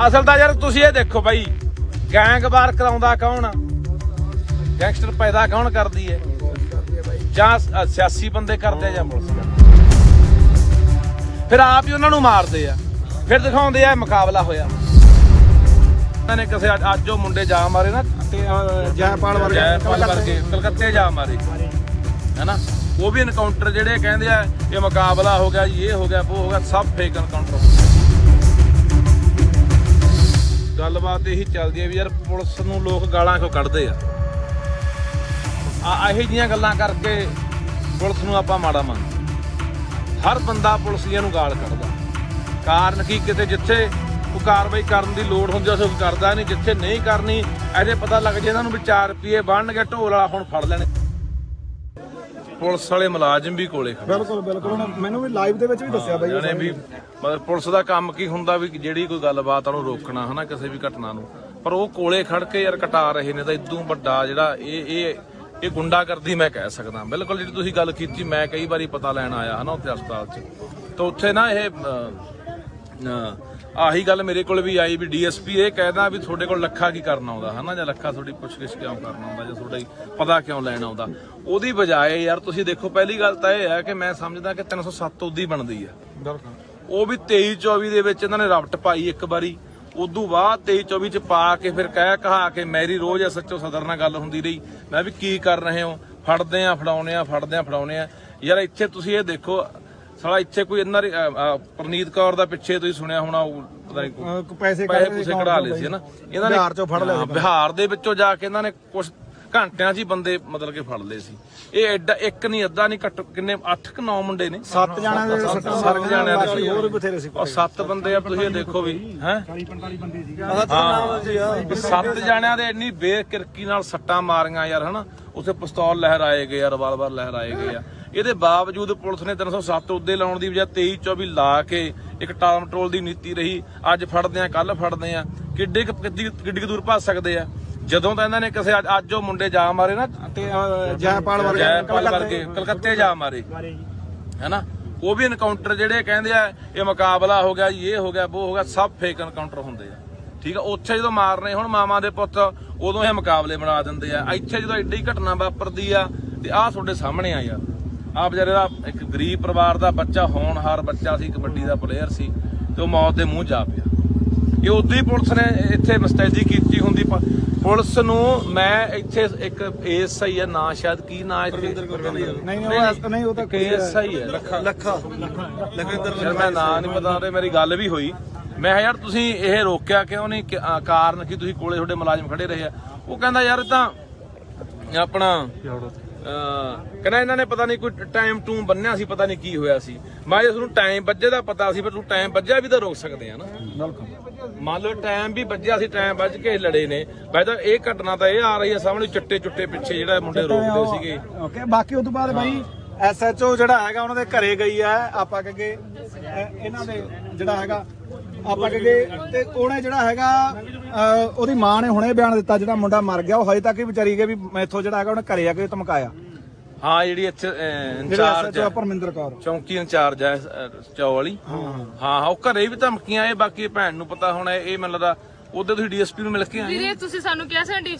ਅਸਲ ਤਾਂ ਯਾਰ ਤੁਸੀਂ ਇਹ ਦੇਖੋ ਬਾਈ, ਗੈਂਗਵਾਰ ਕਰਾਉਂਦਾ ਕੌਣ ਆ? ਗੈਂਗਸਟਰ ਪੈਦਾ ਕੌਣ ਕਰਦੀ ਹੈ? ਜਾਂ ਸਿਆਸੀ ਬੰਦੇ ਕਰਦੇ ਆ ਜਾਂ ਪੁਲਿਸ ਕਰਦੀ? ਫਿਰ ਆਪ ਹੀ ਉਹਨਾਂ ਨੂੰ ਮਾਰਦੇ ਆ, ਫਿਰ ਦਿਖਾਉਂਦੇ ਆ ਮੁਕਾਬਲਾ ਹੋਇਆ। ਇਹਨਾਂ ਨੇ ਕਿਸੇ ਅੱਜ ਉਹ ਮੁੰਡੇ ਜਾ ਮਾਰੇ ਨਾ, ਜੈਪਾਲ ਵਰਗੇ ਕਲਕੱਤੇ ਜਾ ਮਾਰੇ ਹੈਨਾ, ਉਹ ਵੀ ਐਨਕਾਊਂਟਰ ਜਿਹੜੇ ਕਹਿੰਦੇ ਆ ਇਹ ਮੁਕਾਬਲਾ ਹੋ ਗਿਆ ਜੀ, ਇਹ ਹੋ ਗਿਆ ਉਹ ਹੋ ਗਿਆ, ਸਭ ਫੇਕ ਐਨਕਾਊਂਟਰ। ਗੱਲਬਾਤ ਇਹੀ ਚੱਲਦੀ ਹੈ ਵੀ ਯਾਰ ਪੁਲਿਸ ਨੂੰ ਲੋਕ ਗਾਲਾਂ ਕਿਉਂ ਕੱਢਦੇ ਆ? ਇਹੋ ਜਿਹੀਆਂ ਗੱਲਾਂ ਕਰਕੇ ਪੁਲਿਸ ਨੂੰ ਆਪਾਂ ਮਾੜਾ ਮੰਨਦੇ। ਹਰ ਬੰਦਾ ਪੁਲਿਸੀਆਂ ਨੂੰ ਗਾਲ ਕੱਢਦਾ, ਕਾਰਨ ਕੀ? ਕਿਤੇ ਜਿੱਥੇ ਉਹ ਕਾਰਵਾਈ ਕਰਨ ਦੀ ਲੋੜ ਹੁੰਦੀ ਉਸ ਕਰਦਾ ਨਹੀਂ, ਜਿੱਥੇ ਨਹੀਂ ਕਰਨੀ ਇਹਦੇ ਪਤਾ ਲੱਗ ਜੇ ਇਹਨਾਂ ਨੂੰ ਵੀ 4 ਰੁਪਏ ਬਣਨਗੇ ਢੋਲ ਵਾਲਾ ਹੁਣ ਫੜ ਲੈਣੇ। ਪੁਲਿਸ ਵਾਲੇ ਮੁਲਾਜ਼ਮ ਵੀ ਕੋਲੇ ਖੜੇ। ਬਿਲਕੁਲ ਮੈਨੂੰ ਵੀ ਲਾਈਵ ਦੇ ਵਿੱਚ ਵੀ ਦੱਸਿਆ ਬਾਈ ਜਾਨੇ ਵੀ ਮਤਲਬ ਪੁਲਿਸ ਦਾ ਕੰਮ ਕੀ ਹੁੰਦਾ ਵੀ ਜਿਹੜੀ ਕੋਈ ਗੱਲਬਾਤ ਉਹਨੂੰ ਰੋਕਣਾ ਹਨਾ, ਕਿਸੇ ਵੀ ਘਟਨਾ ਨੂੰ, ਪਰ ਉਹ ਕੋਲੇ ਖੜ ਕੇ ਯਾਰ ਕਟਾ ਰਹੇ ਨੇ। ਤਾਂ ਇਦੋਂ ਵੱਡਾ ਜਿਹੜਾ ਇਹ ਗੁੰਡਾਗਰਦੀ ਮੈਂ ਕਹਿ ਸਕਦਾ। ਬਿਲਕੁਲ ਜਿਹੜੀ ਤੁਸੀਂ ਗੱਲ ਕੀਤੀ, ਮੈਂ ਕਈ ਵਾਰੀ ਪਤਾ ਲੈਣ ਆਇਆ ਹਨਾ ਉੱਥੇ ਹਸਪਤਾਲ 'ਚ, ਤਾਂ ਉੱਥੇ ਨਾ ਇਹ ਆਹੀ ਗੱਲ ਮੇਰੇ ਕੋਲ ਵੀ ਆਈ ਵੀ ਡੀਐਸਪੀ ਇਹ ਕਹਿਦਾ ਵੀ ਤੁਹਾਡੇ ਕੋਲ ਲੱਖਾ ਕੀ ਕਰਨ ਆਉਂਦਾ ਹਨਾ, ਜਾਂ ਲੱਖਾ ਤੁਹਾਡੀ ਪੁੱਛਗਿੱਛ ਕਿਉਂ ਕਰਨ ਆਉਂਦਾ, ਜਾਂ ਤੁਹਾਡਾ ਪਤਾ ਕਿਉਂ ਲੈਣ ਆਉਂਦਾ। ਉਹਦੀ ਬਜਾਏ ਯਾਰ ਤੁਸੀਂ ਦੇਖੋ, ਪਹਿਲੀ ਗੱਲ ਤਾਂ ਇਹ ਹੈ ਕਿ ਮੈਂ ਸਮਝਦਾ ਕਿ 307 ਉਹਦੀ ਬਣਦੀ ਆ। ਉਹ ਵੀ 23-24 ਦੇ ਵਿੱਚ ਇਹਨਾਂ ਨੇ ਰਫਟ ਪਾਈ ਇੱਕ ਵਾਰੀ, ਉਦੋਂ ਬਾਅਦ 23-24 ਚ ਪਾ ਕੇ ਫਿਰ ਕਹਿ ਕਹਾ ਕੇ ਮੇਰੀ ਰੋਜ਼ SHO ਸਦਰ ਨਾਲ ਗੱਲ ਹੁੰਦੀ ਰਹੀ, ਮੈਂ ਵੀ ਕੀ ਕਰ ਰਹੇ ਹੋ, ਫੜਦੇ ਆ ਫੜਾਉਣੇ ਆ, ਫੜਦੇ ਆ ਫੜਾਉਣੇ ਆ। ਯਾਰ ਇੱਥੇ ਤੁਸੀਂ ਇਹ ਦੇਖੋ ਸਾਲਾ, ਇੱਥੇ ਕੋਈ ਇਹਨਾਂ ਪ੍ਰਨੀਤ ਕੌਰ ਦਾ ਪਿੱਛੇ ਤੁਸੀਂ ਸੁਣਿਆ ਹੋਣਾ, ਪਤਾ ਨਹੀਂ ਪੈਸੇ ਕਢਾ ਲਏ ਸੀ ਨਾ ਇਹਨਾਂ ਨੇ ਬਿਹਾਰ ਚੋਂ, ਫੜ ਲਿਆ ਬਿਹਾਰ ਦੇ ਵਿੱਚੋਂ ਜਾ ਕੇ ਇਹਨਾਂ ਨੇ ਕੁਝ ਘੰਟਿਆਂ 'ਚ ਹੀ ਬੰਦੇ ਮਤਲਬ ਕਿ ਫੜ ਲਏ ਸੀ। ਇਹ ਐਡਾ ਇੱਕ ਨਹੀਂ ਅੱਧਾ ਨਹੀਂ, ਘੱਟ ਕਿੰਨੇ 8-9 ਮੁੰਡੇ ਨੇ, 7 ਜਣਿਆਂ ਦੇ, 7 ਜਣਿਆਂ ਦੇ ਹੋਰ ਬਥੇਰੇ ਸੀ, ਔਰ 7 ਬੰਦੇ ਆ ਤੁਸੀਂ ਇਹ ਦੇਖੋ ਵੀ ਹੈ 40-45 ਬੰਦੇ ਸੀ। ਹਾਂ 7 ਜਣਿਆਂ ਦੇ ਇੰਨੀ ਬੇਕਿਰਕੀ ਨਾਲ ਸੱਟਾਂ ਮਾਰੀਆਂ ਯਾਰ ਹਨਾ, ਉੱਥੇ ਪਿਸਤੌਲ ਲਹਿਰਾਏ ਗਏ ਆ, ਰਿਵਾਲਵਰ ਲਹਿਰਾਏ ਗਏ ਆ। ਇਹਦੇ ਬਾਵਜੂਦ ਪੁਲਿਸ ਨੇ 307 ਉੱਦੇ ਲਾਉਣ ਦੀ ਬਜਾਏ 23-24 ਲਾ ਕੇ ਇੱਕ ਟਾਲ ਮਟੋਲ ਦੀ ਨੀਤੀ ਰਹੀ। ਅੱਜ ਫੜਦੇ ਆ, ਕੱਲ ਫੜਦੇ ਆ, ਕਿੱਡੀ ਦੂਰ ਭੱਜ ਸਕਦੇ ਆ? ਜਦੋਂ ਤਾਂ ਇਹਨਾਂ ਨੇ ਕਿਸੇ ਅੱਜ ਉਹ ਮੁੰਡੇ ਜਾ ਮਾਰੇ ਨਾ, ਜੈਪਾਲ ਵਰਗੇ ਕਲਕੱਤੇ ਜਾ ਮਾਰੇ ਹੈਨਾ, ਉਹ ਵੀ ਐਨਕਾਊਂਟਰ ਜਿਹੜੇ ਕਹਿੰਦੇ ਆ ਇਹ ਮੁਕਾਬਲਾ ਹੋ ਗਿਆ ਜੀ, ਇਹ ਹੋ ਗਿਆ ਉਹ ਹੋ ਗਿਆ, ਸਭ ਫੇਕ ਐਨਕਾਊਂਟਰ ਹੁੰਦੇ ਆ। ਠੀਕ ਆ, ਉੱਥੇ ਜਦੋਂ ਮਾਰਨੇ ਹੁਣ ਮਾਵਾਂ ਦੇ ਪੁੱਤ, ਉਦੋਂ ਇਹ ਮੁਕਾਬਲੇ ਬਣਾ ਦਿੰਦੇ ਆ। ਇੱਥੇ ਜਦੋਂ ਐਡੀ ਘਟਨਾ ਵਾਪਰਦੀ ਆ ਤੇ ਆਹ ਤੁਹਾਡੇ ਸਾਹਮਣੇ ਆ ਯਾਰ, ਆਹ ਵਿਚਾਰੇ ਦਾ ਇੱਕ ਗਰੀਬ ਪਰਿਵਾਰ ਦਾ ਬੱਚਾ, ਹੋਣਹਾਰ ਬੱਚਾ ਸੀ, ਕਬੱਡੀ ਦਾ ਪਲੇਅਰ ਸੀ, ਤੇ ਉਹ ਮੌਤ ਦੇ ਮੂੰਹ ਜਾ ਪਿਆ। ਇਹ ਉਦੋਂ ਹੀ ਪੁਲਿਸ ਨੇ ਇੱਥੇ ਮੁਸਤੈਦੀ ਕੀਤੀ ਹੁੰਦੀ। ਪੁਲਿਸ ਨੂੰ ਮੈਂ ਇੱਥੇ ਇੱਕ ASI ਹੈ ਨਾ, ਸ਼ਾਇਦ ਕੀ ਨਾ ਇੱਥੇ ਨਹੀਂ, ਉਹ ਤਾਂ ASI ਹੈ ਲੱਖਾ, ਮੈਂ ਨਾਂ ਨਹੀਂ ਪਤਾ, ਤੇ ਮੇਰੀ ਗੱਲ ਵੀ ਹੋਈ। ਮੈਂ ਯਾਰ ਤੁਸੀਂ ਇਹ ਰੋਕਿਆ ਕਿਉਂ ਨਹੀਂ, ਕਾਰਨ ਕੀ? ਤੁਸੀਂ ਕੋਲੇ ਤੁਹਾਡੇ ਮੁਲਾਜ਼ਮ ਖੜੇ ਰਹੇ ਆ। ਉਹ ਕਹਿੰਦਾ ਯਾਰ ਤਾਂ ਆਪਣਾ ਕਹਿੰਦਾ ਇਹਨਾਂ ਨੇ ਪਤਾ ਨਹੀਂ ਕੋਈ ਟਾਈਮ ਟੂਮ ਬੰਨਿਆ ਸੀ, ਪਤਾ ਨਹੀਂ ਕੀ ਹੋਇਆ ਸੀ। ਮੈਂ ਤੁਹਾਨੂੰ ਟਾਈਮ ਵੱਜੇ ਦਾ ਪਤਾ ਸੀ, ਪਰ ਤੂੰ ਟਾਈਮ ਵੱਜਿਆ ਵੀ ਤਾਂ ਰੋਕ ਸਕਦੇ ਆ ਨਾ। ਮੰਨ ਲਓ ਟਾਈਮ ਵੀ ਵੱਜਿਆ ਸੀ, ਟਾਈਮ ਵੱਜ ਕੇ ਲੜੇ ਨੇ ਬਾਈ। ਤਾਂ ਇਹ ਘਟਨਾ ਤਾਂ ਇਹ ਆ ਰਹੀ ਹੈ ਸਾਹਮਣੇ, ਚਿੱਟੇ ਪਿੱਛੇ ਜਿਹੜਾ ਮੁੰਡੇ ਰੋਕਦੇ ਸੀਗੇ। ਓਕੇ, ਬਾਕੀ ਉਸ ਤੋਂ ਬਾਅਦ ਬਾਈ SHO ਜਿਹੜਾ ਹੈਗਾ ਉਹਨਾਂ ਦੇ ਘਰੇ ਗਈ ਆ, ਆਪਾਂ ਕਹੇ ਇਹਨਾਂ ਦੇ ਜਿਹੜਾ ਹੈਗਾ ਆਪਾਂ ਕਹੇ, ਤੇ ਉਹਨੇ ਜਿਹੜਾ ਹੈਗਾ ਉਹਦੀ ਮਾਂ ਨੇ ਹੁਣੇ ਬਿਆਨ ਦਿੱਤਾ, ਜਿਹੜਾ ਮੁੰਡਾ ਮਰ ਗਿਆ ਉਹ ਹਜੇ ਤੱਕ ਹੀ ਵਿਚਾਰੀ ਗਈ ਵੀ ਮੈਥੋਂ ਜਿਹੜਾ ਹੈਗਾ ਉਹਨੇ ਘਰੇ ਆ ਕੇ ਧਮਕਾਇਆ। ਹਾਂ ਜਿਹੜੀ ਇੱਥੇ ਇੰਚਾਰਜ ਹੈ ਪਰਮਿੰਦਰ ਕੌਰ, ਚੌਂਕੀ ਇੰਚਾਰਜ ਹੈ ਚੌ ਵਾਲੀ, ਹਾਂ ਉਹ ਘਰੇ ਵੀ ਧਮਕੀਆਂ। ਇਹ ਬਾਕੀ ਭੈਣ ਨੂੰ ਪਤਾ ਹੋਣਾ, ਇਹ ਮੈਨੂੰ ਲੱਗਦਾ ਉਦੋਂ ਤੁਸੀਂ DSP ਨੂੰ ਮਿਲ ਕੇ ਆਏ ਵੀਰੇ, ਤੁਸੀਂ ਸਾਨੂੰ ਕਿਹਾ ਸੀ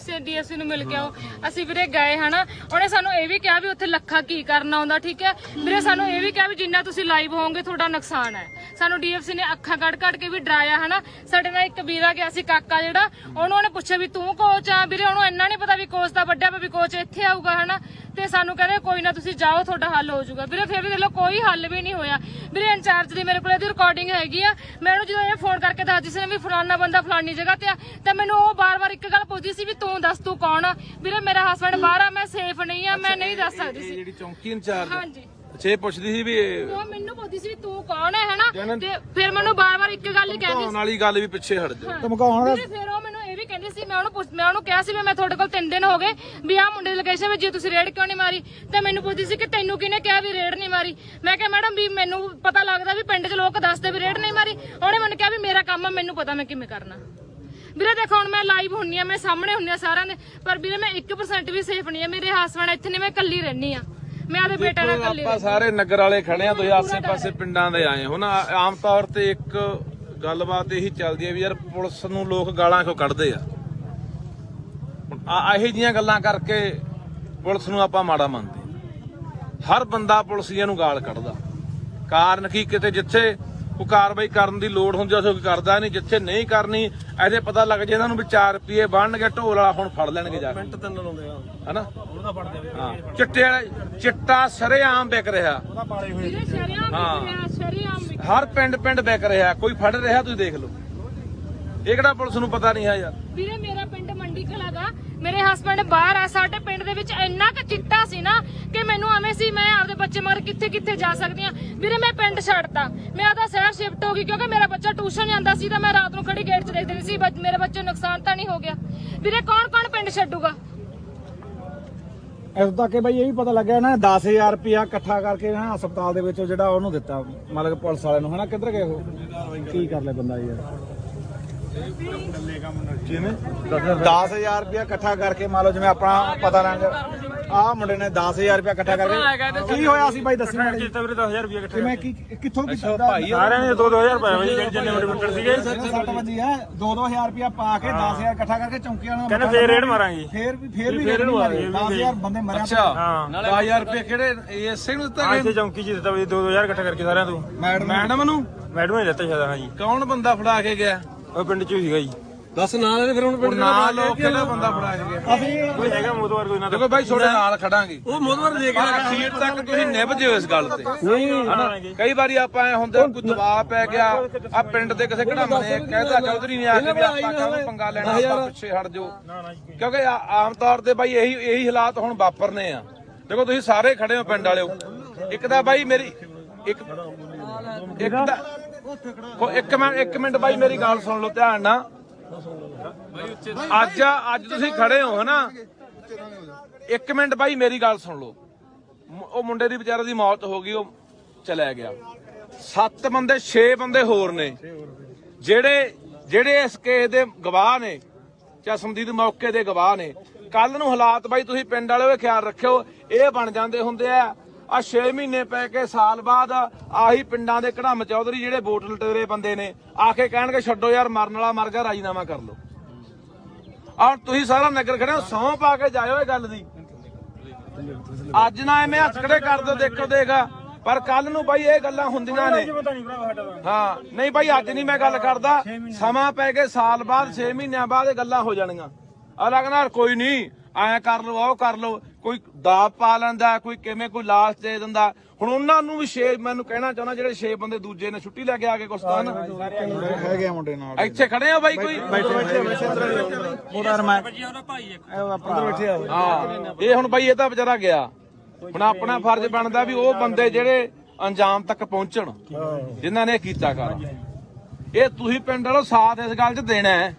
DSP ਨੂੰ ਮਿਲ ਕੇ ਆਓ, ਅਸੀਂ ਵੀਰੇ ਗਏ ਹਨਾ। ਉਹਨੇ ਸਾਨੂੰ ਇਹ ਵੀ ਕਿਹਾ ਵੀ ਉੱਥੇ ਲੱਖਾ ਕੀ ਕਰਨ ਆਉਂਦਾ। ਠੀਕ ਹੈ ਵੀਰੇ, ਸਾਨੂੰ ਇਹ ਵੀ ਕਿਹਾ ਵੀ ਜਿੰਨਾ ਤੁਸੀਂ ਲਾਈਵ ਹੋਵੋਗੇ ਤੁਹਾਡਾ ਨੁਕਸਾਨ ਹੈ। ਸਾਨੂੰ DSP ਨੇ ਅੱਖਾਂ ਕੱਢ ਕੇ ਵੀ ਡਰਾਇਆ ਹਨਾ। ਸਾਡੇ ਨਾਲ ਇੱਕ ਵੀਰਾ ਗਿਆ ਸੀ ਕਾਕਾ ਜਿਹੜਾ, ਉਹਨੇ ਪੁੱਛਿਆ ਵੀ ਤੂੰ ਕੋਚ ਆ? ਵੀਰੇ ਉਹਨੂੰ ਇੰਨਾ ਨਹੀਂ ਪਤਾ ਵੀ ਕੋਚ ਦਾ ਵੱਡਿਆ ਵੀ ਕੋਚ ਇੱਥੇ ਆਊਗਾ ਹਨਾ। ਤੇ ਸਾਨੂੰ ਕਹਿੰਦੇ ਕੋਈ ਨਾ ਤੁਸੀਂ ਜਾਓ, ਤੁਹਾਡਾ ਹੱਲ ਹੋ ਜਾਊਗਾ। ਵੀਰੇ ਫਿਰ ਵੀ ਦੇਖ ਲਓ ਕੋਈ ਹੱਲ ਵੀ ਨਹੀਂ ਹੋਇਆ। ਵੀਰੇ ਇੰਚਾਰਜ ਦੀ ਮੇਰੇ ਕੋਲ ਇਹਦੀ ਰਿਕਾਰਡਿੰਗ ਹੈਗੀ ਆ। ਮੈਂ ਉਹਨੂੰ ਜਦੋਂ ਇਹ ਫੋਨ ਕਰਕੇ ਦੱਸਦੀ ਸੀ ਵੀ ਫਲਾਨਾ ਬੰਦਾ ਫਲਾਨੀ ਜਗ੍ਹਾ ਤੇ ਆ, ਤੇ ਮੈਨੂੰ ਉਹ ਬਾਰ-ਬਾਰ ਇੱਕ ਗੱਲ ਪੁੱਛਦੀ ਸੀ ਵੀ ਤੂੰ ਦੱਸ ਤੂੰ ਕੌਣ ਆ। ਵੀਰੇ ਮੇਰਾ ਹਸਬੰਡ ਬਾਹਰ ਆ, ਮੈਂ ਸੇਫ ਨਹੀਂ ਆ, ਮੈਂ ਨਹੀਂ ਦੱਸ ਸਕਦੀ ਸੀ। ਜਿਹੜੀ ਚੌਂਕੀ ਇੰਚਾਰਜ ਹਾਂਜੀ, ਛੇ ਪੁੱਛਦੀ ਸੀ ਵੀ ਉਹ ਮੈਨੂੰ ਪੁੱਛਦੀ ਸੀ ਵੀ ਤੂੰ ਕੌਣ ਹੈ ਹਨਾ। ਤੇ ਫਿਰ ਮੈਨੂੰ ਬਾਰ-ਬਾਰ ਇੱਕ ਗੱਲ ਹੀ ਕਹਿੰਦੀ ਸੀ, ਵਾਲੀ ਗੱਲ ਵੀ ਪਿੱਛੇ ਹਟ ਜਾ ਧਮਕਾਉਣ ਦਾ। ਫਿਰ ਉਹ ਮੈਨੂੰ ਇਹ ਵੀ ਕਹਿੰਦੀ ਸੀ, ਮੈਂ ਉਹਨੂੰ ਕਿਹਾ ਸੀ ਵੀ ਮੈਂ ਤੁਹਾਡੇ ਕੋਲ 3 ਦਿਨ ਹੋ ਗਏ ਵੀ ਆਹ ਮੁੰਡੇ ਦੀ ਲੋਕੇਸ਼ਨ ਵਿੱਚ, ਜੇ ਤੁਸੀਂ ਰੇਡ ਕਿਉਂ ਨਹੀਂ ਮਾਰੀ? ਤੇ ਮੈਨੂੰ ਪੁੱਛਦੀ ਸੀ ਕਿ ਤੈਨੂੰ ਕਿਹਨੇ ਕਿਹਾ ਵੀ ਰੇਡ ਨਹੀਂ ਮਾਰੀ? ਮੈਂ ਕਿਹਾ ਮੈਡਮ ਵੀ ਮੈਨੂੰ ਪਤਾ ਲੱਗਦਾ ਵੀ ਪਿੰਡ 'ਚ ਲੋਕ ਦੱਸਦੇ ਵੀ ਰੇਡ ਨਹੀਂ ਮਾਰੀ। ਉਹਨੇ ਮੈਨੂੰ ਕਿਹਾ ਵੀ ਮੇਰਾ ਕੰਮ ਆ, ਮੈਨੂੰ ਪਤਾ ਮੈਂ ਕਿਵੇਂ ਕਰਨਾ। ਵੀਰੇ ਦੇਖੋ ਹੁਣ ਮੈਂ ਲਾਈਵ ਹੁੰਨੀ ਆ, ਮੈਂ ਸਾਹਮਣੇ ਹੁੰਨੀ ਆ ਸਾਰਿਆਂ ਦੇ, ਪਰ ਵੀਰੇ ਮੈਂ 1% ਵੀ ਸੇਫ ਨਹੀਂ ਆ। ਮੇਰੇ ਹਸਬੰਡ ਇੱਥੇ ਨੇ, ਮੈਂ ਇਕੱਲੀ ਰਹਿਣੀ ਆ, ਮੈਂ ਆਦੇ ਬੇਟੇ ਨਾਲ ਇਕੱਲੀ। ਆਪਾਂ ਸਾਰੇ ਨਗਰ ਵਾਲੇ ਖੜੇ ਆ, ਤੁਸੀਂ ਆਸੇ ਪਾਸੇ ਪਿੰਡਾਂ ਦੇ ਆਏ ਹੋ ਨਾ। ਆਮ ਤੌਰ ਤੇ ਇੱਕ ਗੱਲਬਾਤ ਇਹੀ ਚੱਲਦੀ ਹੈ ਵੀ ਯਾਰ ਪੁਲਿਸ ਨੂੰ ਲੋਕ ਗਾਲਾਂ ਕਿਉਂ ਕੱਢਦੇ ਆ। ਇਹੋ ਜਿਹੀਆਂ ਗੱਲਾਂ ਕਰਕੇ ਪੁਲਿਸ ਨੂੰ ਆਪਾਂ ਮਾੜਾ ਮੰਨਦੇ। ਹਰ ਬੰਦਾ ਪੁਲਿਸੀਆਂ ਨੂੰ ਗਾਲ ਕੱਢਦਾ, ਕਾਰਨ ਕੀ ਕਿਤੇ ਜਿੱਥੇ ਕੋਈ ਕਾਰਵਾਈ ਕਰਨ ਦੀ ਲੋੜ ਹੁੰਦੀ ਉੱਥੇ ਕੋਈ ਕਰਦਾ ਨਹੀਂ, ਜਿੱਥੇ ਨਹੀਂ ਕਰਨੀ ਇਹਦੇ ਪਤਾ ਲੱਗ ਜੇ ਇਹਨਾਂ ਨੂੰ ਵੀ 4 ਰੁਪਏ ਬਣਨਗੇ ਢੋਲ ਵਾਲਾ ਹੁਣ ਫੜ ਲੈਣਗੇ ਜਾ ਕੇ ਮਿੰਟ 3 ਲਾਉਂਦੇ ਆ ਹਨਾ। ਹਾਂ ਚਿੱਟੇ ਵਾਲੇ ਚਿੱਟਾ ਸਰੇਆਮ ਵਿਕ ਰਿਹਾ, ਹਰ ਪਿੰਡ ਵਿਕ ਰਿਹਾ, ਕੋਈ ਫੜ ਰਿਹਾ ਤੁਸੀਂ ਦੇਖ ਲਓ। ਇਹ ਕਿਹੜਾ ਪੁਲਿਸ ਨੂੰ ਪਤਾ ਨਹੀਂ ਹੈ ਯਾਰ। ਵੀਰੇ ਮੇਰਾ ਪਿੰਡ ਮੰਡੀ ਖਲਾ ਦਾ, ਮੇਰੇ ਹਸਬੰਡ ਬਾਹਰ ਆ, ਸਾਡੇ ਪਿੰਡ ਦੇ ਵਿੱਚ ਇੰਨਾ ਕੁ ਚਿੱਟਾ ਸੀ ਨਾ ਕਿ ਮੈਨੂੰ ਐਵੇਂ ਸੀ ਮੈਂ ਆਪਦੇ ਬੱਚੇ ਮਗਰ ਕਿੱਥੇ ਜਾ ਸਕਦੀ ਆ। ਵੀਰੇ ਮੈਂ ਪਿੰਡ ਛੱਡਤਾ, ਮੈਂ ਆਦਾ ਸ਼ਹਿਰ ਸ਼ਿਫਟ ਹੋ ਗਈ ਕਿਉਂਕਿ ਮੇਰਾ ਬੱਚਾ ਟਿਊਸ਼ਨ ਜਾਂਦਾ ਸੀ ਤਾਂ ਮੈਂ ਰਾਤ ਨੂੰ ਖੜੀ ਗੇਟ 'ਚ ਦੇਖਦੀ ਸੀ ਮੇਰੇ ਬੱਚੇ ਨੂੰ ਨੁਕਸਾਨ ਤਾਂ ਨਹੀਂ ਹੋ ਗਿਆ। ਵੀਰੇ ਕੌਣ ਪਿੰਡ ਛੱਡੂਗਾ। ਇਸ ਤੱਕ ਬਈ ਇਹ ਵੀ ਪਤਾ ਲੱਗਿਆ ਨਾ 10000 ਰੁਪਇਆ ਇਕੱਠਾ ਕਰਕੇ ਨਾ ਹਸਪਤਾਲ ਦੇ ਵਿੱਚ ਜਿਹੜਾ ਉਹਨੂੰ ਦਿੱਤਾ ਮਤਲਬ ਪੁਲਿਸ ਵਾਲਿਆਂ ਨੂੰ ਹਨਾ। ਕਿੱਧਰ ਗਏ ਉਹ, ਕੀ ਕਰ ਲਿਆ ਬੰਦਾ ਯਾਰ। ਜਿਵੇਂ 10000 ਰੁਪਇਆ ਇਕੱਠਾ ਕਰਕੇ ਮੰਨ ਲਓ ਜਿਵੇਂ ਆਪਣਾ ਪਤਾ ਲੱਗ ਆਹ ਮੁੰਡੇ ਨੇ 10000 ਰੁਪਇਆ ਇਕੱਠਾ ਕਰਕੇ ਕੀ ਹੋਇਆ ਸੀ ਬਾਈ ਦੱਸੀ ਮੈਨੂੰ। ਕੀਤਾ ਵੀਰੇ 10000 ਰੁਪਏ ਇਕੱਠੇ ਕਿਵੇਂ ਕੀ ਕਿੱਥੋਂ ਕੀਤਾ ਭਾਈ ਸਾਰਿਆਂ ਨੇ 2-2000 ਰੁਪਏ ਜਿੰਨੇ ਵੱਡੇ ਮਿੰਟਰ ਸੀਗੇ 60 ਵਜੇ ਆ 2-2000 ਰੁਪਇਆ ਪਾ ਕੇ 10000 ਇਕੱਠਾ ਕਰਕੇ ਚੌਂਕੀਆਂ ਨੂੰ ਕਹਿੰਦੇ ਫੇਰ ਰੇਡ ਮਾਰਾਂਗੇ। ਫੇਰ ਵੀ ਰੇਡ ਮਾਰਾਂਗੇ 10000 ਬੰਦੇ ਮਰਿਆ। ਅੱਛਾ ਹਾਂ 10000 ਰੁਪਏ ਕਿਹੜੇ ਐਸਏ ਨੂੰ ਦਿੱਤਾ ਇੱਥੇ ਚੌਂਕੀ 'ਚ ਦਿੱਤਾ ਵੀ 2-2000 ਇਕੱਠਾ ਕਰਕੇ ਸਾਰਿਆਂ ਤੋਂ। ਮੈਡਮ ਨੂੰ ਮੈਡਮ ਨੇ ਦਿੱਤਾ ਸ਼ਾਇਦ। ਹਾਂ ਜੀ ਕੌਣ ਬੰਦਾ ਫੜਾ ਕੇ ਗਿਆ? ਉਹ ਪਿੰਡ 'ਚ ਹੀ ਸੀਗਾ ਜੀ। ਦੱਸ ਨਾਲ ਇਹਦੇ ਫਿਰ ਹੁਣ ਉਹ ਨਾਲ ਲੋਕ ਕਿਹੜਾ ਬੰਦਾ ਫੜਾ ਕੇ ਗਿਆ? ਅਸੀਂ ਕੋਈ ਹੈਗਾ ਮੋਤਵਾਰ ਕੋਈ ਨਾ ਦੇਖੋ ਬਾਈ ਤੁਹਾਡੇ ਨਾਲ ਖੜਾਂਗੇ, ਉਹ ਮੋਦਵਰ ਦੇ ਪਰ ਅਖੀਰ ਤੱਕ ਤੁਸੀਂ ਨਿਭ ਜਿਓ ਇਸ ਗੱਲ ਤੇ। ਨਹੀਂ ਹਨਾ ਕਈ ਵਾਰੀ ਆਪਾਂ ਐ ਹੁੰਦੇ ਕੋਈ ਦਬਾਅ ਪੈ ਗਿਆ ਆ ਪਿੰਡ ਦੇ ਕਿਸੇ ਘੜਾਮੇ ਨੇ ਕਹਿੰਦਾ ਚੌਧਰੀ ਨੇ ਆ ਕੇ ਵੀ ਆਪਾਂ ਕਾਹਨੂੰ ਪੰਗਾ ਲੈਣਾ, ਆਪਾਂ ਪਿੱਛੇ ਹਟ ਜਾਓ। ਕਿਉਂਕਿ ਆਮ ਤੌਰ ਤੇ ਬਾਈ ਇਹੀ ਹਾਲਾਤ ਹੁਣ ਵਾਪਰਨੇ ਆ। ਦੇਖੋ ਤੁਸੀਂ ਸਾਰੇ ਖੜੇ ਹੋ ਪਿੰਡ ਵਾਲਿਓ। ਇੱਕ ਤਾਂ ਬਾਈ ਮੇਰੀ ਇੱਕ ਤਾਂ ਇੱਕ ਮਿੰਟ ਬਾਈ ਮੇਰੀ ਗੱਲ ਸੁਣ ਲਓ ਧਿਆਨ ਨਾਲ। ਅੱਜ ਤੁਸੀਂ ਖੜੇ ਹੋ ਹਨਾ, ਇੱਕ ਮਿੰਟ ਬਾਈ ਮੇਰੀ ਗੱਲ ਸੁਣ ਲਓ। ਉਹ ਮੁੰਡੇ ਦੀ ਵਿਚਾਰੇ ਦੀ ਮੌਤ ਹੋ ਗਈ, ਉਹ ਚਲਿਆ ਗਿਆ। 7 ਬੰਦੇ 6 ਬੰਦੇ ਹੋਰ ਨੇ ਜਿਹੜੇ ਇਸ ਕੇਸ ਦੇ ਗਵਾਹ ਨੇ, ਚਸ਼ਮਦੀਦ ਮੌਕੇ ਦੇ ਗਵਾਹ ਨੇ। ਕੱਲ ਨੂੰ ਹਾਲਾਤ ਬਾਈ ਤੁਸੀਂ ਪਿੰਡ ਵਾਲਿਓ ਖਿਆਲ ਰੱਖਿਓ, ਇਹ ਬਣ ਜਾਂਦੇ ਹੁੰਦੇ ਆ 6 ਮਹੀਨੇ ਪੈ ਕੇ ਸਾਲ ਬਾਅਦ ਆਹੀ ਪਿੰਡਾਂ ਦੇ ਘੜਮ ਚੌਧਰੀ ਜਿਹੜੇ ਵੋਟ ਲਟੇਰੇ ਬੰਦੇ ਨੇ ਆ ਕੇ ਕਹਿਣਗੇ ਛੱਡੋ ਯਾਰ ਮਰਨ ਵਾਲਾ ਮਰ ਗਿਆ, ਰਾਜੀਨਾਮਾ ਕਰ ਲਓ। ਆਹ ਤੁਸੀਂ ਸਾਰਾ ਨਗਰ ਖੜੇ ਹੋ, ਸਹੁੰ ਪਾ ਕੇ ਜਾਇਓ ਇਹ ਗੱਲ ਦੀ। ਅੱਜ ਨਾ ਐਵੇਂ ਹੱਥ ਖੜੇ ਕਰ ਦਿਓ ਦੇਖੋ ਦੇਗਾ, ਪਰ ਕੱਲ ਨੂੰ ਬਾਈ ਇਹ ਗੱਲਾਂ ਹੁੰਦੀਆਂ ਨੇ। ਹਾਂ ਨਹੀਂ ਬਾਈ ਅੱਜ ਨਹੀਂ ਮੈਂ ਗੱਲ ਕਰਦਾ, ਸਮਾਂ ਪੈ ਕੇ ਸਾਲ ਬਾਅਦ 6 ਮਹੀਨਿਆਂ ਬਾਅਦ ਇਹ ਗੱਲਾਂ ਹੋ ਜਾਣੀਆਂ। ਅਲੱਗ ਨਾਲ ਕੋਈ ਨਹੀਂ ਐਂ ਕਰ ਲਓ ਉਹ ਕਰ ਲਓ, ਕੋਈ ਦਾਬ ਪਾ ਲੈਂਦਾ, ਕੋਈ ਕਿਵੇਂ ਕੋਈ ਲਾਸ਼ ਦੇ ਦਿੰਦਾ। ਹੁਣ ਉਹਨਾਂ ਨੂੰ ਵੀ 6 ਮੈਨੂੰ ਕਹਿਣਾ ਚਾਹੁੰਦਾ ਜਿਹੜੇ 6 ਬੰਦੇ ਦੂਜੇ ਨੇ ਛੁੱਟੀ ਲੈ ਕੇ ਆ ਕੇ ਕੁਸਤਾਨ ਹੈਗੇ ਮੁੰਡੇ ਨਾਲ ਇੱਥੇ ਖੜੇ ਆ ਬਾਈ ਕੋਈ ਉਹਦਾ ਰਮਾ ਆਪਣਾ ਬੈਠੇ ਆ। ਹਾਂ ਇਹ ਹੁਣ ਬਾਈ ਇਹ ਤਾਂ ਵਿਚਾਰਾ ਗਿਆ। ਹੁਣ ਆਪਣਾ ਫਰਜ਼ ਬਣਦਾ ਵੀ ਉਹ ਬੰਦੇ ਜਿਹੜੇ ਅੰਜਾਮ ਤੱਕ ਪਹੁੰਚਣ ਜਿਨ੍ਹਾਂ ਨੇ ਕੀਤਾ ਕਰ। ਇਹ ਤੁਸੀਂ ਪਿੰਡ ਵਾਲੋ ਸਾਥ ਇਸ ਗੱਲ 'ਚ ਦੇਣਾ ਹੈ।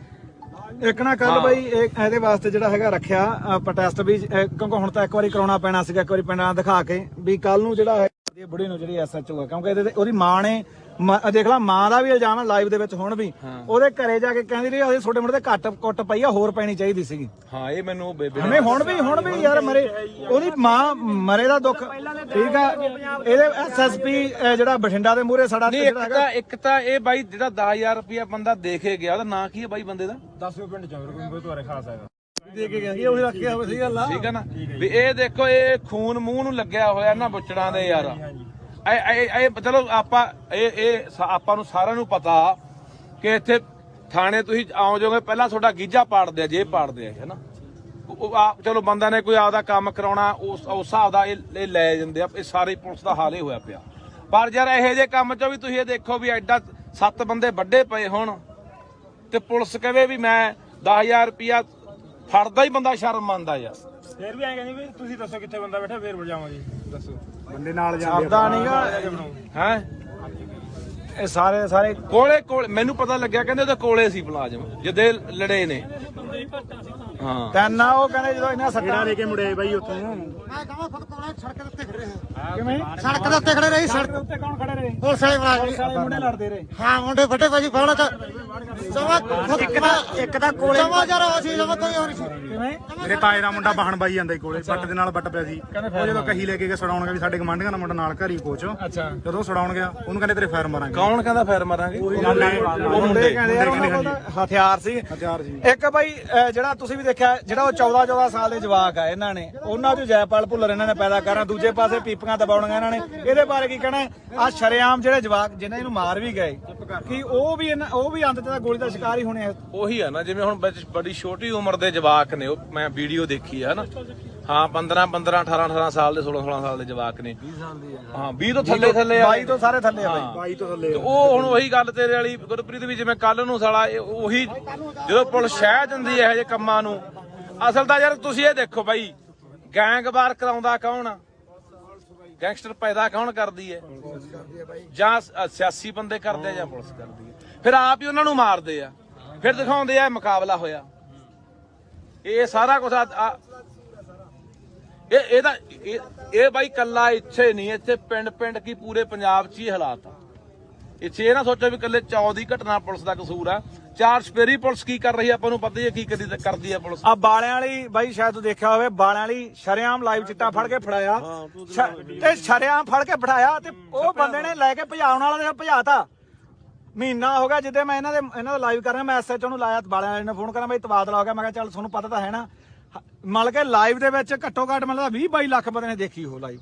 ਇੱਕ ਨਾ ਕੱਲ ਬਾਈ ਇਹਦੇ ਵਾਸਤੇ ਜਿਹੜਾ ਹੈਗਾ ਰੱਖਿਆ ਪ੍ਰੋਟੈਸਟ ਵੀ, ਕਿਉਂਕਿ ਹੁਣ ਤਾਂ ਇੱਕ ਵਾਰੀ ਕਰਾਉਣਾ ਪੈਣਾ ਸੀਗਾ, ਇੱਕ ਵਾਰੀ ਪਿੰਡਾਂ ਦਿਖਾ ਕੇ ਵੀ ਕੱਲ ਨੂੰ ਜਿਹੜਾ ਹੈ ਬੁੜੀ ਨੂੰ ਜਿਹੜੀ SHO ਹੈ, ਕਿਉਂਕਿ ਇਹਦੇ ਤੇ ਉਹਦੀ ਮਾਂ ਨੇ ਦੇਖ ਲਾ ਮਾਂ ਦਾ ਵੀ ਇਲਜ਼ਾਮ ਹੈ ਲਾਈਵ ਦੇ ਵਿੱਚ ਹੁਣ ਵੀ। ਉਹਦੇ ਘਰੇ ਜਾ ਕੇ ਕਹਿੰਦੀ ਰਹੀ ਉਹਦੇ ਛੋਟੇ ਮੋਟੇ ਤੇ ਘੱਟ ਕੁੱਟ ਪਈ ਆ, ਹੋਰ ਪੈਣੀ ਚਾਹੀਦੀ ਸੀਗੀ। ਹਾਂ ਇਹ ਮੈਨੂੰ ਬੇਬੇ ਹਮੇ ਹੁਣ ਵੀ ਯਾਰ ਮਰੇ, ਉਹਦੀ ਮਾਂ ਮਰੇ ਦਾ ਦੁੱਖ ਠੀਕ ਆ। ਇਹਦੇ SSP ਜਿਹੜਾ ਬਠਿੰਡਾ ਦੇ ਮੂਹਰੇ ਸੜਾ ਇੱਕ ਤਾਂ ਇਹ ਬਾਈ ਜਿਹੜਾ 10000 ਰੁਪਇਆ ਬੰਦਾ ਦੇ ਕੇ ਗਿਆ, ਉਹਦਾ ਨਾਂ ਕੀ ਹੈ ਬਾਈ ਬੰਦੇ ਦਾ? 10 ਪਿੰਡ ਚ ਕੋਈ ਤੁਹਾਰੇ ਖਾਸ ਹੈਗਾ ਦੇ ਕੇ ਗਿਆ, ਉਹੀ ਰੱਖਿਆ ਹੋਵੇ। ਸਹੀ ਗੱਲ ਆ, ਠੀਕ ਹੈ ਨਾ। ਵੀ ਇਹ ਦੇਖੋ ਇਹ ਖੂਨ ਮੂੰਹ ਨੂੰ ਲੱਗਿਆ ਹੋਇਆ ਇਹਨਾਂ ਬੁੱਚੜਾਂ ਦੇ ਯਾਰ। ਇਹ ਚਲੋ ਆਪਾਂ ਨੂੰ ਸਾਰਿਆਂ ਨੂੰ ਪਤਾ ਕਿ ਇੱਥੇ ਥਾਣੇ ਤੁਸੀਂ ਆਉ ਜਾਓਗੇ ਪਹਿਲਾਂ ਤੁਹਾਡਾ ਗੀਜਾ ਪਾੜਦੇ ਆ, ਜੇਬ ਪਾੜਦੇ ਆ ਹਨਾ। ਚਲੋ ਬੰਦਾ ਨੇ ਕੋਈ ਆਪਦਾ ਕੰਮ ਕਰਾਉਣਾ ਉਸ ਹਿਸਾਬ ਦਾ ਇਹ ਲੈ ਜਾਂਦੇ ਆ। ਇਹ ਸਾਰੇ ਪੁਲਿਸ ਦਾ ਹਾਲ ਹੀ ਹੋਇਆ ਪਿਆ। ਪਰ ਯਾਰ ਇਹੋ ਜਿਹੇ ਕੰਮ 'ਚੋਂ ਵੀ ਤੁਸੀਂ ਇਹ ਦੇਖੋ ਵੀ ਐਡਾ 7 ਬੰਦੇ ਵੱਡੇ ਪਏ ਹੋਣ ਤੇ ਪੁਲਿਸ ਕਹੇ ਵੀ ਮੈਂ 10000 ਰੁਪਇਆ ਫੜਦਾ ਹੀ ਬੰਦਾ ਸ਼ਰਮ ਮੰਨਦਾ ਯਾਰ। ਫੇਰ ਵੀ ਐਂ ਕਹਿੰਦੇ ਵੀ ਤੁਸੀਂ ਦੱਸੋ ਕਿੱਥੇ ਬੰਦਾ ਬੈਠਾ ਫੇਰ ਵਜਾਵਾਂਗੇ। ਦੱਸੋ ਬੰਦੇ ਨਾਲ ਜਾਂਦਾ ਨਹੀਂਗਾ ਹੈ। ਇਹ ਸਾਰੇ ਕੋਲੇ ਮੈਨੂੰ ਪਤਾ ਲੱਗਿਆ ਕਹਿੰਦੇ ਉਹਦੇ ਕੋਲੇ ਸੀ ਮੁਲਾਜ਼ਮ ਜਿੱਦੇ ਲੜੇ ਨੇ। ਹਾਂ। ਤਿੰਨ ਆ ਉਹ ਕਹਿੰਦੇ ਜਦੋਂ ਇਹਨਾਂ ਸੱਟਾਂ ਲੈ ਕੇ ਮੁੜੇ ਬਾਈ ਉੱਥੋਂ ਮੈਂ ਕਹਾਂ ਖੁਦ ਕੋਲੇ ਸੜਕ ਦੇ ਉੱਤੇ ਖੜੇ ਰਹੇ ਕਿਵੇਂ ਸੜਕ ਦੇ ਉੱਤੇ ਖੜੇ ਰਹੇ ਸੜਕ ਦੇ ਉੱਤੇ ਕੌਣ ਖੜੇ ਰਹੇ ਪੁਲਿਸ ਵਾਲੇ ਬਣਾ ਪੁਲਿਸ ਵਾਲੇ ਮੁੰਡੇ ਲੜਦੇ ਰਹੇ ਹਾਂ ਮੁੰਡੇ ਫੱਟੇ ਭਾਜੀ ਫਾਉਣਾ ਤਾਂ ਸਮਾਂ ਇੱਕ ਤਾਂ ਕੋਲੇ ਸਮਾਚਾਰ ਅਸੀਂ ਸਮਾਂ ਕੋਈ ਹੋਰ ਸੀ ਕਿਵੇਂ ਮੇਰੇ ਤਾਏ ਦਾ ਮੁੰਡਾ ਬਾਹਣ ਬਾਈ ਜਾਂਦਾ ਕੋਲੇ ਬੱਟ ਦੇ ਨਾਲ ਬੱਟ ਪਿਆ ਸੀ ਉਹ ਜਦੋਂ ਕਹੀ ਲੈ ਕੇ ਗਏ ਛਡਾਉਣ ਗਿਆ ਵੀ ਸਾਡੇ ਗਵਾਂਢੀਆਂ ਦਾ ਮੁੰਡਾ ਨਾਲ ਘਰੀ ਕੋਚ ਅੱਛਾ ਜਦੋਂ ਛਡਾਉਣ ਗਿਆ ਉਹਨੂੰ ਕਹਿੰਦੇ ਤੇਰੇ ਫਾਇਰ ਮਾਰਾਂਗੇ ਕੌਣ ਕਹਿੰਦਾ ਫੇਰ ਮਾਰਾਂਗੇ? ਉਹ ਮੁੰਡੇ ਕਹਿੰਦੇ ਯਾਰ ਉਹਨਾਂ ਕੋਲ ਤਾਂ ਹਥਿਆਰ ਸੀ ਹਥਿਆਰ ਸੀ। ਇੱਕ ਬਾਈ ਜਿਹੜਾ ਤੁਸੀਂ ਵੀ ਦੇਖਿਆ ਜਿਹੜਾ ਉਹ 14 ਸਾਲ ਦੇ ਜਵਾਕ ਆ ਇਹਨਾਂ ਨੇ ਉਹਨਾਂ ਚੋਂ ਜੈਪਾਲ ਭੁੱਲਰ ਇਹਨਾਂ ਨੇ ਪੈਦਾ ਕਰਨਾ ਦੂਜੇ ਪਾਸੇ ਪੀਪੀਆਂ ਦਬਾਉਣੀਆਂ ਇਹਨਾਂ ਨੇ ਇਹਦੇ ਬਾਰੇ ਕੀ ਕਹਿਣਾ ਆ ਸ਼ਰੇਆਮ ਜਿਹੜੇ ਜਵਾਕ ਜਿਹਨਾਂ ਇਹਨੂੰ ਮਾਰ ਵੀ ਗਏ ਕਿ ਉਹ ਵੀ ਅੰਤ ਤੇ ਗੋਲੀ ਦਾ ਸ਼ਿਕਾਰ ਹੀ ਹੋਣੇ ਆ ਉਹੀ ਆ ਨਾ ਜਿਵੇਂ ਹੁਣ ਬੜੀ ਛੋਟੀ ਉਮਰ ਦੇ ਜਵਾਕ ਨੇ ਉਹ ਮੈਂ ਵੀਡੀਓ ਦੇਖੀ ਆ ਹਨਾ ਹਾਂ 15 18 ਸਾਲ ਦੇ 16 ਸਾਲ ਦੇ ਜਵਾਕ ਨੇ 20 ਸਾਲ ਦੇ ਹਾਂ 20 ਤੋਂ ਥੱਲੇ ਆ 22 ਤੋਂ ਸਾਰੇ ਥੱਲੇ ਆ ਬਾਈ 22 ਤੋਂ ਥੱਲੇ ਤੇ ਉਹ ਹੁਣ ਉਹੀ ਗੱਲ ਤੇਰੇ ਵਾਲੀ ਗੁਰਪ੍ਰੀਤ ਵੀ ਜਿਵੇਂ ਕੱਲ ਨੂੰ ਸਾਲਾ ਉਹੀ ਜਦੋਂ ਪੁਲਿਸ ਸ਼ਹਿ ਦਿੰਦੀ ਇਹੋ ਜਿਹੇ ਕੰਮਾਂ ਨੂੰ ਅਸਲ ਤਾਂ ਯਾਰ ਤੁਸੀਂ ਇਹ ਦੇਖੋ ਬਾਈ ਗੈਂਗਵਾਰ ਕਰਾਉਂਦਾ ਕੌਣ ਆ ਗੈਂਗਸਟਰ ਪੈਦਾ ਕੌਣ ਕਰਦੀ ਹੈ ਜਾਂ ਸਿਆਸੀ ਬੰਦੇ ਕਰਦੇ ਆ ਜਾਂ ਪੁਲਿਸ ਕਰਦੀ ਹੈ ਫਿਰ ਆਪ ਹੀ ਉਹਨਾਂ ਨੂੰ ਮਾਰਦੇ ਆ ਫਿਰ ਦਿਖਾਉਂਦੇ ਆ ਮੁਕਾਬਲਾ ਹੋਇਆ ਇਹ ਸਾਰਾ ਕੁਝ ਇਹ ਬਾਈ ਕੱਲਾ ਇੱਥੇ ਨਹੀਂ ਇੱਥੇ ਪਿੰਡ ਕੀ ਪੂਰੇ ਪੰਜਾਬ 'ਚ ਹੀ ਹਾਲਾਤ ਆ ਇੱਥੇ ਇਹ ਨਾ ਸੋਚੋ ਵੀ ਕੱਲੇ ਚੌ ਦੀ ਘਟਨਾ ਪੁਲਿਸ ਦਾ ਕਸੂਰ ਆ ਚਾਰ ਸਪੇਰੀ ਪੁਲਿਸ ਕੀ ਕਰ ਰਹੀ ਆ ਆਪਾਂ ਨੂੰ ਪਤਾ ਹੀ ਹੈ ਕੀ ਕਰਦੀ ਆ ਪੁਲਿਸ ਆ ਬਾਲਿਆਂ ਵਾਲੀ ਬਾਈ ਸ਼ਾਇਦ ਤੂੰ ਦੇਖਿਆ ਹੋਵੇ ਬਾਲਿਆਂ ਵਾਲੀ ਸ਼ਰੇਆਮ ਲਾਈਵ ਚਿੱਟਾ ਫੜ ਕੇ ਫੜਾਇਆ ਤੇ ਸ਼ਰੇਆਮ ਫੜ ਕੇ ਫੜਾਇਆ ਤੇ ਉਹ ਬੰਦੇ ਨੇ ਲੈ ਕੇ ਭਜਾਉਣ ਵਾਲਾ ਨੇ ਭਜਾਤਾ ਮਹੀਨਾ ਹੋ ਗਿਆ ਜਿੱਦੇ ਮੈਂ ਇਹਨਾਂ ਦਾ ਲਾਈਵ ਕਰ ਰਿਹਾ ਮੈਂ ਐਸਐਚਓ ਨੂੰ ਲਾਇਆ ਬਾਲਿਆਂ ਵਾਲੇ ਨੇ ਫੋਨ ਕਰਾਂ ਬਈ ਤਬਾਦਲਾ ਹੋ ਗਿਆ ਮੈਂ ਕਿਹਾ ਚੱਲ ਤੁਹਾਨੂੰ ਪਤਾ ਤਾਂ ਹੈ ਨਾ ਮਤਲਬ ਕਿ ਲਾਈਵ ਦੇ ਵਿੱਚ ਘੱਟੋ ਘੱਟ ਮਤਲਬ 20-22 ਲੱਖ ਬੰਦੇ ਨੇ ਦੇਖੀ ਉਹ ਲਾਈਵ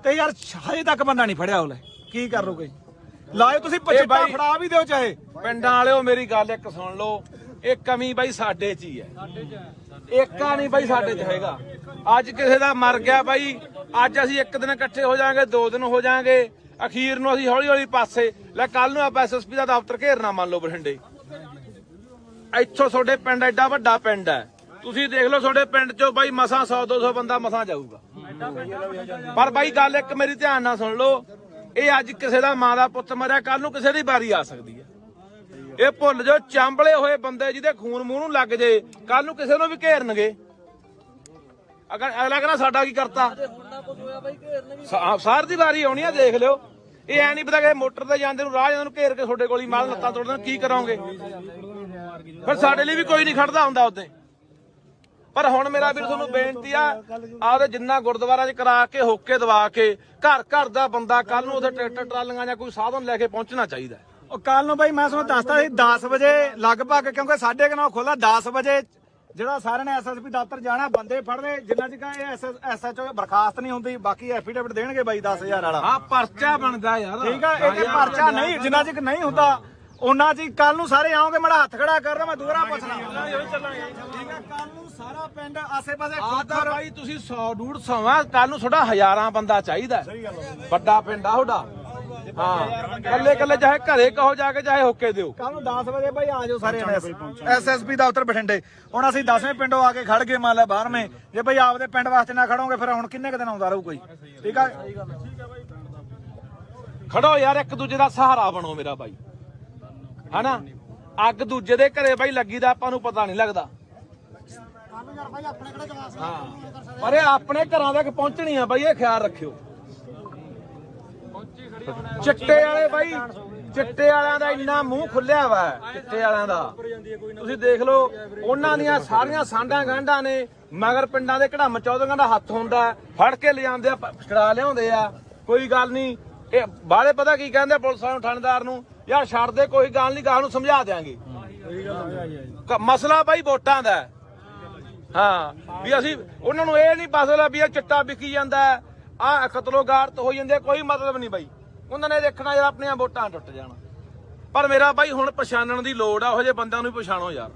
ਤੇ ਯਾਰ ਹਜੇ ਤੱਕ ਬੰਦਾ ਨਹੀਂ ਫੜਿਆ ਉਹ ਕੀ ਕਰ ਲੋਗੇ ਲਾਈਵ ਤੁਸੀਂ ਚਿੱਟਾ ਫੜਾ ਵੀ ਦਿਓ ਚਾਹੇ ਪਿੰਡਾਂ ਵਾਲਿਓ ਮੇਰੀ ਗੱਲ ਇੱਕ ਸੁਣ ਲਓ ਇਹ ਕਮੀ ਬਾਈ ਸਾਡੇ 'ਚ ਹੀ ਹੈ ਏਕਾ ਨਹੀਂ ਬਾਈ ਸਾਡੇ 'ਚ ਹੈਗਾ ਅੱਜ ਕਿਸੇ ਦਾ ਮਰ ਗਿਆ ਬਾਈ ਅੱਜ ਅਸੀਂ ਇੱਕ ਦਿਨ ਇਕੱਠੇ ਹੋ ਜਾਾਂਗੇ 2 ਦਿਨ ਹੋ ਜਾਾਂਗੇ ਅਖੀਰ ਨੂੰ ਅਸੀਂ ਹੌਲੀ ਪਾਸੇ ਲੈ ਕੱਲ ਨੂੰ ਆਪਾਂ ਐਸਐਸਪੀ ਦਾ ਦਫ਼ਤਰ ਘੇਰਨਾ ਮੰਨ ਲਓ ਬਠਿੰਡੇ ਇੱਥੋਂ ਤੁਹਾਡੇ ਪਿੰਡ ਐਡਾ ਵੱਡਾ ਪਿੰਡ ਹੈ ਤੁਸੀਂ ਦੇਖ ਲਓ ਤੁਹਾਡੇ ਪਿੰਡ 'ਚੋਂ ਬਾਈ ਮਸਾਂ 100-200 ਬੰਦਾ ਮਸਾਂ ਜਾਊਗਾ ਪਰ ਬਾਈ ਗੱਲ ਇੱਕ ਮੇਰੀ ਧਿਆਨ ਨਾਲ ਸੁਣ ਲਓ ਇਹ ਅੱਜ ਕਿਸੇ ਦਾ ਮਾਂ ਦਾ ਪੁੱਤ ਮਰਿਆ ਕੱਲ ਨੂੰ ਕਿਸੇ ਦੀ ਵਾਰੀ ਆ ਸਕਦੀ ਹੈ ਇਹ ਭੁੱਲ ਜਾਓ ਚਾਂਬਲੇ ਹੋਏ ਬੰਦੇ ਜਿਹਦੇ ਖੂਨ ਮੂੰਹ ਨੂੰ ਲੱਗ ਜੇ ਕੱਲ ਨੂੰ ਕਿਸੇ ਨੂੰ ਵੀ ਘੇਰਨਗੇ ਅਗਲਾ ਕਹਿੰਦਾ ਸਾਡਾ ਕੀ ਕਰਤਾ ਸਾਰ ਦੀ ਵਾਰੀ ਆਉਣੀ ਆ ਦੇਖ ਲਿਓ ਇਹ ਐ ਨਹੀਂ ਪਤਾ ਕਿ ਮੋਟਰ ਤੇ ਜਾਂਦੇ ਨੂੰ ਰਾਹ ਜਾਂਦੇ ਨੂੰ ਘੇਰ ਕੇ ਤੁਹਾਡੇ ਕੋਲ ਹੀ ਮਾਲ ਲੱਤਾਂ ਤੋੜ ਦੇਣ ਕੀ ਕਰੋਗੇ ਫਿਰ ਸਾਡੇ ਲਈ ਵੀ ਕੋਈ ਨਹੀਂ ਖੜਦਾ ਹੁੰਦਾ ਉੱਤੇ ਪਰ ਹੁਣ ਮੇਰਾ ਵੀਰ ਤੁਹਾਨੂੰ ਬੇਨਤੀ ਆ ਆਪਦੇ ਜਿੰਨਾ ਗੁਰਦੁਆਰਾ 'ਚ ਕਰਾ ਕੇ ਹੋਕੇ ਦਵਾ ਕੇ ਘਰ ਦਾ ਬੰਦਾ ਕੱਲ ਨੂੰ ਉਹਦੇ ਟਰੈਕਟਰ ਟਰਾਲੀਆਂ ਜਾਂ ਕੋਈ ਸਾਧਨ ਲੈ ਕੇ ਪਹੁੰਚਣਾ ਚਾਹੀਦਾ ਉਹ ਕੱਲ ਨੂੰ ਬਾਈ ਮੈਂ ਤੁਹਾਨੂੰ ਦੱਸਦਾ ਸੀ 10 ਵਜੇ ਲਗਭਗ ਕਿਉਂਕਿ 9:30 ਖੋਲਾ 10 ਵਜੇ ਜਿਹੜਾ ਸਾਰਿਆਂ ਨੇ ਐਸਐਸਪੀ ਦਫ਼ਤਰ ਜਾਣਾ ਬੰਦੇ ਫੜਦੇ ਜਿੰਨਾ ਚਿਰ ਇਹ ਐਸਐਚਓ ਬਰਖਾਸਤ ਨਹੀਂ ਹੁੰਦੀ ਬਾਕੀ ਐਫੀਡੇਵਿਟ ਦੇਣਗੇ ਬਾਈ 10000 ਵਾਲਾ ਹਾਂ ਪਰਚਾ ਬਣਦਾ ਯਾਰ ਠੀਕ ਆ ਇਹ ਪਰਚਾ ਨਹੀਂ ਜਿੰਨਾ ਚਿਰ ਨਹੀਂ ਹੁੰਦਾ ਉਹਨਾਂ ਚਿਰ ਕੱਲ ਨੂੰ ਸਾਰੇ ਆਓਗੇ ਮੇਰਾ ਹੱਥ ਖੜਾ ਕਰਦਾ ਮੈਂ ਦੁਬਾਰਾ ਪੁੱਛਣਾ ਠੀਕ ਆ ਕੱਲ ਨੂੰ ਸਾਰਾ ਪਿੰਡ ਆਸੇ-ਪਾਸੇ ਆਦਰ ਬਾਈ ਤੁਸੀਂ 100-150 ਆ ਕੱਲ ਨੂੰ ਤੁਹਾਡਾ ਹਜ਼ਾਰਾਂ ਬੰਦਾ ਚਾਹੀਦਾ ਵੱਡਾ ਪਿੰਡ ਆ ਤੁਹਾਡਾ ਹਾਂ ਕੱਲੇ ਚਾਹੇ ਘਰੇ ਕਹੋ ਜਾ ਕੇ ਚਾਹੇ ਹੋਕੇ ਦਿਓ ਕੱਲ ਨੂੰ 10 ਵਜੇ ਬਾਈ ਆ ਜਾਓ ਸਾਰੇ ਐਸਐਸਪੀ ਦਫ਼ਤਰ ਬਠਿੰਡੇ ਹੁਣ ਅਸੀਂ 10ਵੇਂ ਪਿੰਡੋਂ ਆ ਕੇ ਖੜ ਗਏ ਮੰਨ ਲੈ 12ਵੇਂ ਜੇ ਬਾਈ ਆਪਦੇ ਪਿੰਡ ਵਾਸਤੇ ਨਾ ਖੜੋਗੇ ਫਿਰ ਹੁਣ ਕਿੰਨੇ ਕੁ ਦਿਨ ਆਉਂਦਾ ਰਹੂ ਕੋਈ ਠੀਕ ਆ ਖੜੋ ਯਾਰ ਇੱਕ ਦੂਜੇ ਦਾ ਸਹਾਰਾ ਬਣੋ ਮੇਰਾ ਬਾਈ ਹਨਾ ਅੱਗ ਦੂਜੇ ਦੇ ਘਰੇ ਬਾਈ ਲੱਗੀ ਦਾ ਆਪਾਂ ਨੂੰ ਪਤਾ ਨਹੀਂ ਲੱਗਦਾ ਪਰ ਇਹ ਆਪਣੇ ਘਰਾਂ ਤੱਕ ਪਹੁੰਚਣੀ ਆ ਬਾਈ ਇਹ ਖਿਆਲ ਰੱਖਿਓ ਚਿੱਟੇ ਵਾਲੇ ਬਾਈ ਚਿੱਟੇ ਵਾਲਿਆਂ ਦਾ ਇੰਨਾ ਮੂੰਹ ਖੁੱਲਿਆ ਵਾ ਚਿੱਟੇ ਵਾਲਿਆਂ ਦਾ ਤੁਸੀਂ ਦੇਖ ਲਓ ਉਹਨਾਂ ਦੀਆਂ ਸਾਰੀਆਂ ਸਾਂਢਾਂ ਗਾਂਢਾਂ ਨੇ ਮਗਰ ਪਿੰਡਾਂ ਦੇ ਘੜਮ ਚੌਧਰੀਆਂ ਦਾ ਹੱਥ ਹੁੰਦਾ ਫੜ ਕੇ ਲਿਜਾਂਦੇ ਆ ਛੜਾ ਲਿਆਉਂਦੇ ਆ ਕੋਈ ਗੱਲ ਨਹੀਂ ਇਹ ਬਾਹਲੇ ਪਤਾ ਕੀ ਕਹਿੰਦੇ ਪੁਲਿਸ ਵਾਲਿਆਂ ਨੂੰ ਥਾਣੇਦਾਰ ਨੂੰ ਯਾਰ ਛੱਡ ਦੇ ਕੋਈ ਗੱਲ ਨਹੀਂ ਗਾਹ ਨੂੰ ਸਮਝਾ ਦਿਆਂਗੇ ਮਸਲਾ ਬਾਈ ਵੋਟਾਂ ਦਾ ਹਾਂ ਵੀ ਅਸੀਂ ਉਹਨਾਂ ਨੂੰ ਇਹ ਨਹੀਂ ਮਸਲਾ ਵੀ ਇਹ ਚਿੱਟਾ ਵਿਕੀ ਜਾਂਦਾ ਆ ਕਤਲੋਗਾਰਤ ਹੋ ਜਾਂਦੇ ਕੋਈ ਮਤਲਬ ਨਹੀਂ ਬਾਈ ਉਹਨਾਂ ਨੇ ਦੇਖਣਾ ਯਾਰ ਆਪਣੀਆਂ ਵੋਟਾਂ ਟੁੱਟ ਜਾਣ ਪਰ ਮੇਰਾ ਬਾਈ ਹੁਣ ਪਛਾਣਨ ਦੀ ਲੋੜ ਆ ਉਹ ਜਿਹੇ ਬੰਦਿਆਂ ਨੂੰ ਵੀ ਪਛਾਣੋ ਯਾਰ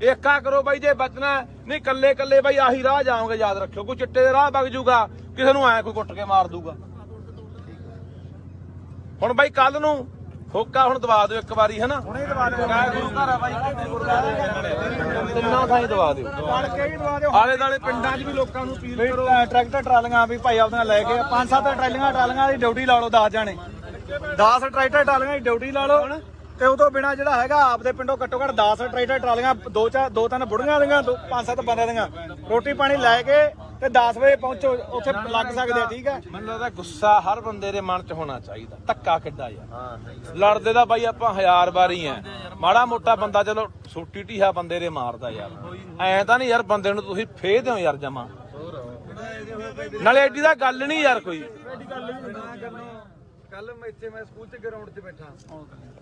ਏਕਾ ਕਰੋ ਬਾਈ ਜੇ ਬਚਣਾ ਨਹੀਂ ਕੱਲੇ ਬਾਈ ਆਹੀ ਰਾਹ ਜਾਓਗੇ ਯਾਦ ਰੱਖਿਓ ਕੋਈ ਚਿੱਟੇ ਦੇ ਰਾਹ ਵਗ ਜੂਗਾ ਕਿਸੇ ਨੂੰ ਐ ਕੋਈ ਕੁੱਟ ਕੇ ਮਾਰ ਦੂਗਾ ਹੁਣ ਬਾਈ ਕੱਲ ਨੂੰ ਹੋਕਾ ਹੁਣ ਦਵਾ ਦਿਓ ਇੱਕ ਵਾਰੀ ਹਨਾ ਹੁਣੇ ਦਵਾ ਦਿਓ ਗੁਰੂ ਘਰ ਆ ਬਾਈ ਤਿੰਨਾਂ ਥਾਈਂ ਦਵਾ ਦਿਓ ਆਲੇ ਦਾਲੇ ਪਿੰਡਾਂ 'ਚ ਵੀ ਲੋਕਾਂ ਨੂੰ ਅਪੀਲ ਕਰੋ ਟਰੈਕਟਰ ਟਰਾਲੀਆਂ ਵੀ ਭਾਈ ਆਪਣਾ ਲੈ ਕੇ 5-7 ਟਰਾਲੀਆਂ ਦੀ ਡਿਊਟੀ ਲਾ ਲਓ 10 ਜਾਣੇ 10 ਟਰੈਕਟਰ ਟਰਾਲੀਆਂ ਦੀ ਡਿਊਟੀ ਲਾ ਲਓ ਤੇ ਉਹ ਤੋਂ ਬਿਨਾ ਜਿਹੜਾ ਹੈਗਾ ਆਪਦੇ ਪਿੰਡੋਂ ਘੱਟੋ ਘੱਟ 10 ਟਰੈਕਟਰ ਟਰਾਲੀਆਂ, ਦੋ ਤਿੰਨ ਬੁੜੀਆਂ ਦੀਆਂ, 5-7 ਬੰਦਿਆਂ ਦੀਆਂ ਰੋਟੀ ਪਾਣੀ ਲੈ ਕੇ ਤੇ 10 ਵਜੇ ਪਹੁੰਚੋ, ਉੱਥੇ ਲੱਗ ਸਕਦੇ ਆ। ਠੀਕ ਹੈ, ਮੈਨੂੰ ਲੱਗਦਾ ਗੁੱਸਾ ਹਰ ਬੰਦੇ ਦੇ ਮਨ 'ਚ ਹੋਣਾ ਚਾਹੀਦਾ। ਧੱਕਾ ਕਿੱਡਾ ਯਾਰ, ਲੜਦੇ ਦਾ ਬਾਈ ਆਪਾਂ 1000 ਵਾਰੀ ਆ, ਮਾੜਾ ਮੋਟਾ ਬੰਦਾ ਚਲੋ ਸੋਟੀ ਢੀਹਾ ਬੰਦੇ ਦੇ ਮਾਰਦਾ ਯਾਰ, ਐਂ ਤਾਂ ਨਹੀਂ ਯਾਰ ਬੰਦੇ ਨੂੰ ਤੁਸੀਂ ਫੇਹ ਦਿਓ ਯਾਰ ਜਮਾ। ਨਾਲੇ ਐਡੀ ਦਾ ਗੱਲ ਨਹੀਂ ਯਾਰ ਕੋਈ। ਕੱਲ ਮੈਂ ਸਕੂਲ ਤੇ ਗਰਾਊਂਡ 'ਚ ਬੈਠਾ,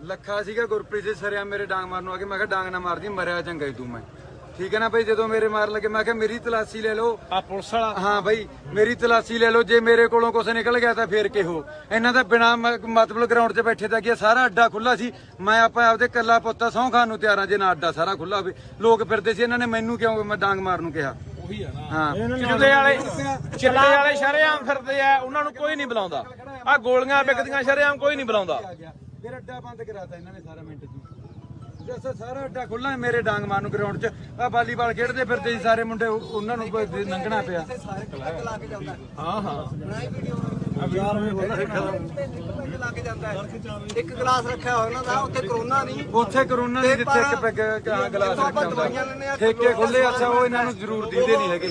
ਲੱਖਾ ਸੀਗਾ ਗੁਰਪ੍ਰੀਤ ਜੀ ਸਰਿਆ ਮੇਰੇ ਡਾਂਗ ਮਾਰਨ ਨੂੰ ਆ ਕੇ, ਮੈਂ ਕਿਹਾ ਡਾਂਗ ਨਾ ਮਾਰਦੀ, ਮਰਿਆ ਚੰਗਾ ਹੀ ਤੂੰ। ਮੈਂ ਠੀਕ ਹੈ ਨਾ ਬਈ, ਜਦੋਂ ਮੇਰੇ ਮਾਰ ਲੱਗੇ ਮੈਂ ਕਿਹਾ ਮੇਰੀ ਤਲਾਸ਼ੀ ਲੈ ਲਓ। ਆ ਪੁਲਿਸ ਵਾਲਾ ਹਾਂ ਬਈ ਮੇਰੀ ਤਲਾਸ਼ੀ ਲੈ ਲਓ, ਜੇ ਮੇਰੇ ਕੋਲੋਂ ਕੁਛ ਨਿਕਲ ਗਿਆ ਤਾਂ ਫੇਰ ਕਿਹੋ। ਇਹਨਾਂ ਦਾ ਬਿਨਾ ਮਤਲਬ ਗਰਾਊਂਡ 'ਚ ਬੈਠੇ ਤਾਂ ਗਿਆ, ਸਾਰਾ ਅੱਡਾ ਖੁੱਲਾ ਸੀ। ਮੈਂ ਆਪਾਂ ਆਪਦੇ ਕੱਲਾ ਪੁੱਤ ਸਹੁੰ ਖਾਣ ਨੂੰ ਤਿਆਰਾਂ ਜੇ ਨਾ ਅੱਡਾ ਸਾਰਾ ਖੁੱਲਾ ਹੋਵੇ। ਲੋਕ ਫਿਰਦੇ ਸੀ, ਇਹਨਾਂ ਨੇ ਮੈਨੂੰ ਕਿਉਂ ਮੈਂ ਡਾਂਗ ਮਾਰਨ ਨੂੰ ਕਿਹਾ। ਉਹੀ ਆ ਨਾ, ਹਾਂ ਚਿੱਟੇ ਵਾਲੇ ਸ਼ਰੇਆਮ ਫਿਰਦੇ ਆ, ਉਹਨਾਂ ਨੂੰ ਕੋਈ ਨਹੀਂ ਬੁਲਾਉਂਦਾ। ਆ ਗੋਲੀਆਂ ਵਿਕਦੀਆਂ ਸ਼ਰੇਆਮ ਕੋਈ ਨਹੀਂ ਬੁਲਾਉਂਦਾ। ਫਿਰ ਅੱਡਾ ਬੰਦ ਕਰਾਤਾ ਇਹਨਾਂ ਨੇ ਸਾਰਾ ਮਿੰਟ 'ਚ। ਜੱਸਾ ਸਾਰਾ ਅੱਡਾ ਖੁੱਲਾ ਮੇਰੇ ਡਾਂਗ ਮਾਰਨ ਨੂੰ ਗਰਾਊਂਡ 'ਚ। ਆ ਵਾਲੀਬਾਲ ਖੇਡਦੇ ਫਿਰਦੇ ਸੀ ਸਾਰੇ ਮੁੰਡੇ, ਉਹਨਾਂ ਨੂੰ ਲੰਘਣਾ ਪਿਆ। ਹਾਂ ਹਾਂ ਇੱਕ ਗਲਾਸ ਰੱਖਿਆ ਹੋਇਆ ਉਹਨਾਂ ਦਾ, ਉੱਥੇ ਕਰੋਨਾ ਨਹੀਂ। ਉੱਥੇ ਕਰੋਨਾ ਨਹੀਂ, ਜਿੱਥੇ ਇੱਕ ਪੈਗ ਗਲਾਸ ਰੱਖਿਆ ਹੁੰਦਾ। ਠੇਕੇ ਖੁੱਲੇ, ਅੱਛਾ ਉਹ ਇਹਨਾਂ ਨੂੰ ਜ਼ਰੂਰ ਦਿੰਦੇ ਨਹੀਂ ਹੈਗੇ।